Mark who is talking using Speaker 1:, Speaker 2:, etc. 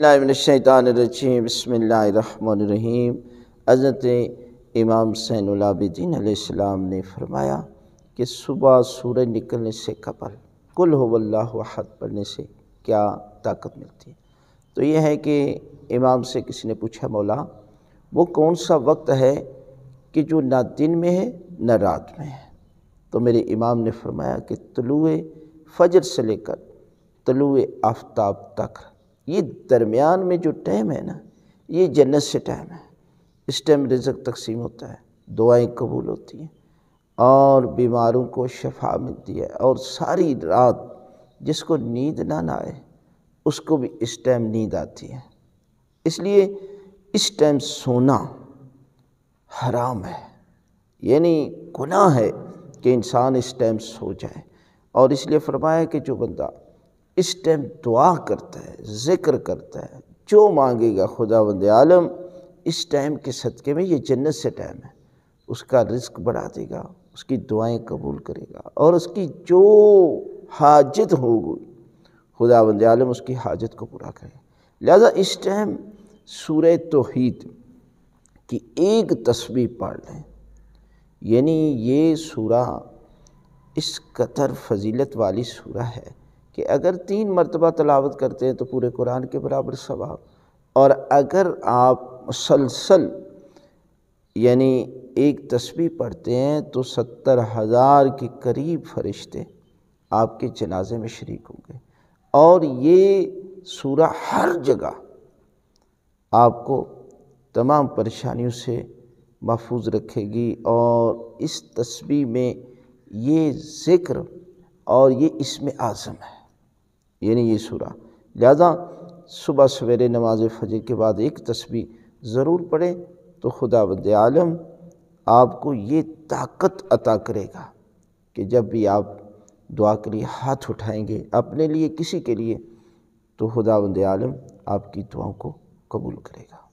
Speaker 1: اللہ من الشیطان الرجیم بسم اللہ الرحمن الرحیم۔ حضرت امام زین العابدین علیہ السلام نے فرمایا کہ صبح سورج نکلنے سے قبل قل هو اللہ احد پڑھنے سے کیا طاقت ملتی ہے؟ تو یہ ہے کہ امام سے کسی نے پوچھا مولا وہ کون سا وقت ہے کہ جو نہ دن میں ہے نہ رات میں ہے؟ تو میرے امام نے فرمایا کہ طلوع فجر سے لے کر طلوع آفتاب تک یہ درمیان میں جو ٹائم ہے نا، یہ جنت سے ٹائم ہے۔ اس ٹائم رزق تقسیم ہوتا ہے، دعائیں قبول ہوتی ہیں اور بیماروں کو شفا ملتی ہے، اور ساری رات جس کو نیند نہ آئے اس کو بھی اس ٹائم نیند آتی ہے۔ اس لیے اس ٹائم سونا حرام ہے، یعنی گناہ ہے کہ انسان اس ٹائم سو جائے، اور اس لیے فرمایا کہ جو بندہ اس ٹائم دعا کرتا ہے، ذکر کرتا ہے، جو مانگے گا خداوند عالم اس ٹائم کے صدقے میں، یہ جنت سے ٹائم ہے، اس کا رزق بڑھا دے گا، اس کی دعائیں قبول کرے گا، اور اس کی جو حاجت ہوگی خداوند عالم اس کی حاجت کو پورا کرے گا۔ لہذا اس ٹائم سورہ توحید کی ایک تسبیح پڑھ لیں، یعنی یہ سورہ اس قدر فضیلت والی سورہ ہے کہ اگر 3 مرتبہ تلاوت کرتے ہیں تو پورے قرآن کے برابر ثواب، اور اگر آپ مسلسل یعنی ایک تسبیح پڑھتے ہیں تو 70,000 کے قریب فرشتے آپ کے جنازے میں شریک ہوں گے، اور یہ سورہ ہر جگہ آپ کو تمام پریشانیوں سے محفوظ رکھے گی، اور اس تسبیح میں یہ ذکر اور یہ اسم اعظم ہے، یعنی یہ سورہ۔ لہذا صبح سویرے نماز فجر کے بعد ایک تسبیح ضرور پڑھیں تو خداوند عالم آپ کو یہ طاقت عطا کرے گا کہ جب بھی آپ دعا کے لیے ہاتھ اٹھائیں گے اپنے لیے کسی کے لیے، تو خداوند عالم آپ کی دعاؤں کو قبول کرے گا۔